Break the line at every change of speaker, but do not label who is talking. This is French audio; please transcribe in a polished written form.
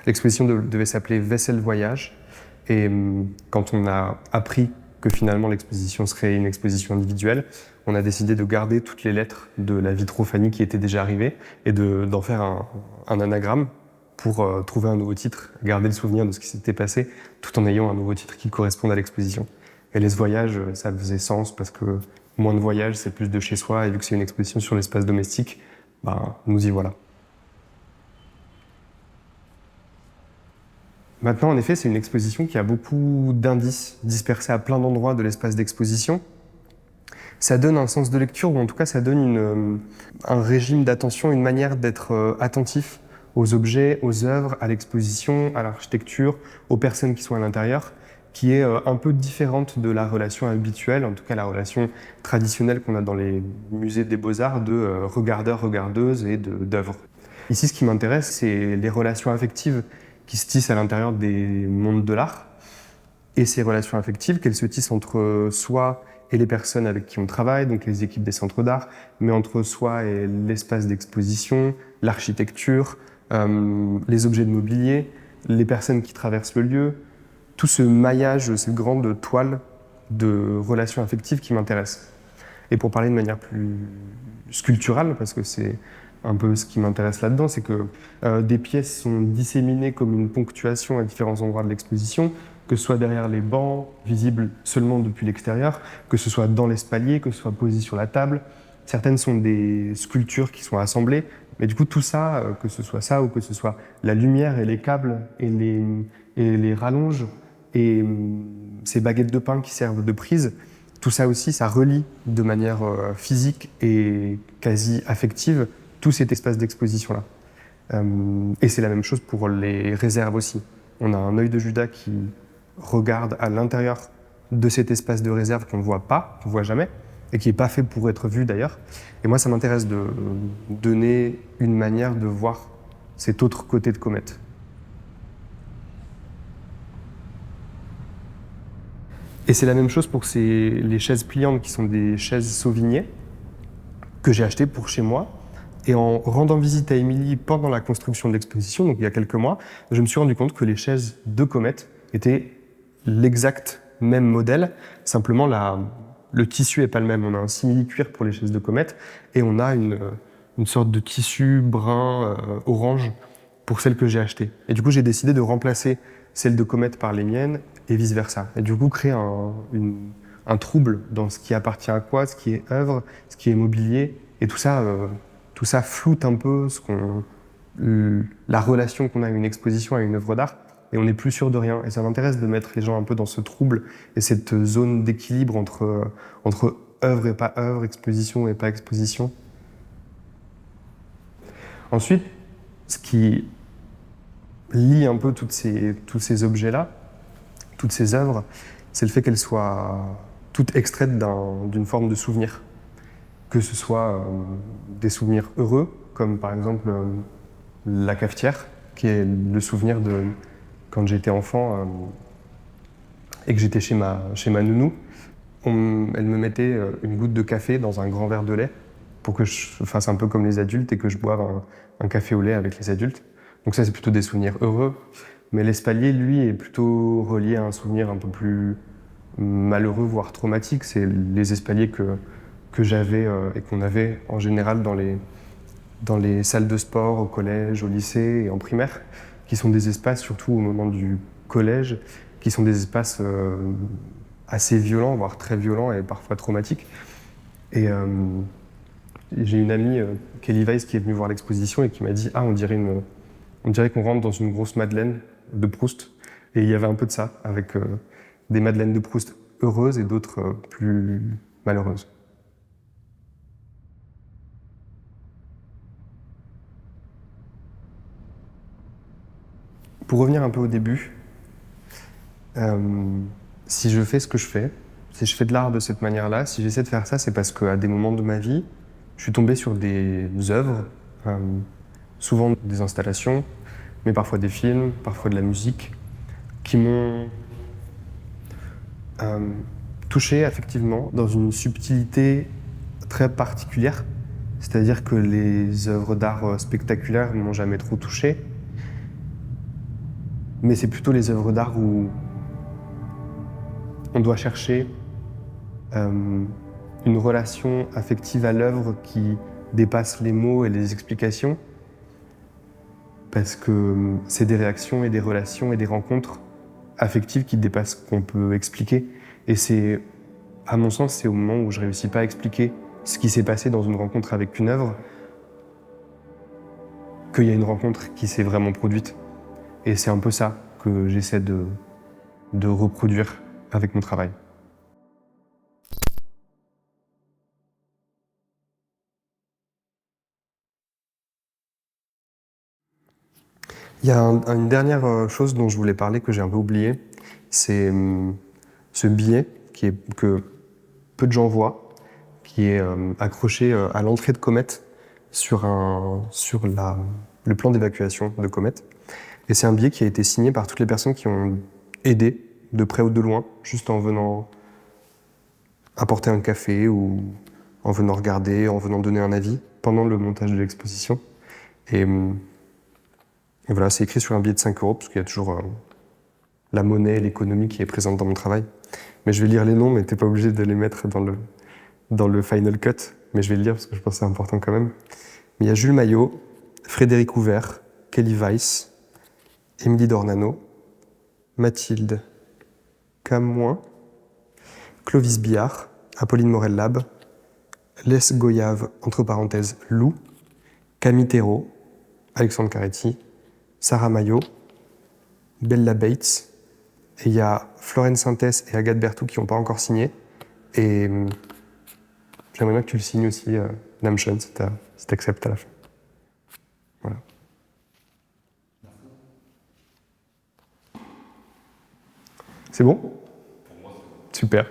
L'exposition devait s'appeler Vaisselle Voyage. Et quand on a appris que finalement l'exposition serait une exposition individuelle, on a décidé de garder toutes les lettres de la Vitrophonie qui étaient déjà arrivées et d'en faire un anagramme pour trouver un nouveau titre, garder le souvenir de ce qui s'était passé, tout en ayant un nouveau titre qui corresponde à l'exposition. Et les voyages, ça faisait sens parce que moins de voyages, c'est plus de chez soi, et vu que c'est une exposition sur l'espace domestique, nous y voilà. Maintenant, en effet, c'est une exposition qui a beaucoup d'indices dispersés à plein d'endroits de l'espace d'exposition. Ça donne un sens de lecture, ou en tout cas, ça donne un régime d'attention, une manière d'être attentif aux objets, aux œuvres, à l'exposition, à l'architecture, aux personnes qui sont à l'intérieur, qui est un peu différente de la relation habituelle, en tout cas la relation traditionnelle qu'on a dans les musées des beaux-arts de regardeurs, regardeuses et d'œuvres. Ici, ce qui m'intéresse, c'est les relations affectives qui se tissent à l'intérieur des mondes de l'art, et ces relations affectives, qu'elles se tissent entre soi et les personnes avec qui on travaille, donc les équipes des centres d'art, mais entre soi et l'espace d'exposition, l'architecture, les objets de mobilier, les personnes qui traversent le lieu, tout ce maillage, cette grande toile de relations affectives qui m'intéresse. Et pour parler de manière plus sculpturale, parce que c'est un peu ce qui m'intéresse là-dedans, c'est que des pièces sont disséminées comme une ponctuation à différents endroits de l'exposition, que ce soit derrière les bancs, visibles seulement depuis l'extérieur, que ce soit dans l'espalier, que ce soit posé sur la table. Certaines sont des sculptures qui sont assemblées, mais du coup tout ça, que ce soit ça ou que ce soit la lumière et les câbles et les rallonges et ces baguettes de pain qui servent de prise, tout ça aussi, ça relie de manière physique et quasi affective tout cet espace d'exposition-là. Et c'est la même chose pour les réserves aussi. On a un œil de Judas qui regarde à l'intérieur de cet espace de réserve qu'on ne voit pas, qu'on ne voit jamais, et qui n'est pas fait pour être vu d'ailleurs. Et moi, ça m'intéresse de donner une manière de voir cet autre côté de Comète. Et c'est la même chose pour les chaises pliantes qui sont des chaises Sauvigné que j'ai achetées pour chez moi. Et en rendant visite à Émilie pendant la construction de l'exposition, donc il y a quelques mois, je me suis rendu compte que les chaises de Comète étaient l'exact même modèle, simplement le tissu n'est pas le même. On a un simili-cuir pour les chaises de Comète et on a une sorte de tissu brun orange pour celles que j'ai achetées. Et du coup, j'ai décidé de remplacer celles de Comète par les miennes et vice-versa. Et du coup, créer un trouble dans ce qui appartient à quoi, ce qui est œuvre, ce qui est mobilier, et tout ça floute un peu la relation qu'on a à une exposition, à une œuvre d'art, et on n'est plus sûr de rien. Et ça m'intéresse de mettre les gens un peu dans ce trouble et cette zone d'équilibre entre œuvre et pas œuvre, exposition et pas exposition. Ensuite, ce qui lie un peu tous ces objets-là, toutes ces œuvres, c'est le fait qu'elles soient toutes extraites d'une forme de souvenir. Que ce soit des souvenirs heureux, comme par exemple la cafetière, qui est le souvenir de quand j'étais enfant et que j'étais chez ma nounou. Elle me mettait une goutte de café dans un grand verre de lait pour que je fasse un peu comme les adultes et que je boive un café au lait avec les adultes. Donc ça, c'est plutôt des souvenirs heureux. Mais l'espalier, lui, est plutôt relié à un souvenir un peu plus malheureux, voire traumatique. C'est les espaliers que j'avais et qu'on avait en général dans les salles de sport, au collège, au lycée et en primaire, qui sont des espaces, surtout au moment du collège, qui sont des espaces assez violents, voire très violents et parfois traumatiques. Et j'ai une amie, Kelly Weiss, qui est venue voir l'exposition et qui m'a dit « Ah, on dirait qu'on rentre dans une grosse Madeleine de Proust ». Et il y avait un peu de ça, avec des Madeleines de Proust heureuses et d'autres plus malheureuses. Pour revenir un peu au début, si je fais ce que je fais, si je fais de l'art de cette manière-là, si j'essaie de faire ça, c'est parce qu'à des moments de ma vie, je suis tombé sur des œuvres, souvent des installations, mais parfois des films, parfois de la musique, qui m'ont touché affectivement dans une subtilité très particulière. C'est-à-dire que les œuvres d'art spectaculaires ne m'ont jamais trop touché. Mais c'est plutôt les œuvres d'art où on doit chercher une relation affective à l'œuvre qui dépasse les mots et les explications, parce que c'est des réactions et des relations et des rencontres affectives qui dépassent ce qu'on peut expliquer. Et c'est, à mon sens, c'est au moment où je réussis pas à expliquer ce qui s'est passé dans une rencontre avec une œuvre qu'il y a une rencontre qui s'est vraiment produite. Et c'est un peu ça que j'essaie de reproduire avec mon travail. Il y a une dernière chose dont je voulais parler que j'ai un peu oublié, c'est ce billet que peu de gens voient, qui est accroché à l'entrée de Comet sur le plan d'évacuation de Comet. Et c'est un billet qui a été signé par toutes les personnes qui ont aidé, de près ou de loin, juste en venant apporter un café ou en venant regarder, en venant donner un avis pendant le montage de l'exposition. Et voilà, c'est écrit sur un billet de 5 euros, parce qu'il y a toujours la monnaie, l'économie qui est présente dans mon travail. Mais je vais lire les noms, mais t'es pas obligé de les mettre dans le final cut. Mais je vais le lire parce que je pense que c'est important quand même. Mais il y a Jules Maillot, Frédéric Ouvert, Kelly Weiss, Émilie Dornano, Mathilde Camoin, Clovis Billard, Apolline Morel-Lab, Les Goyave, entre parenthèses, Lou, Camille Thérault, Alexandre Caretti, Sarah Maillot, Bella Bates, et il y a Florence Sintès et Agathe Berthoud qui n'ont pas encore signé. Et j'aimerais bien que tu le signes aussi, Namshon, si t'acceptes à la fin. Voilà. C'est bon ? Super.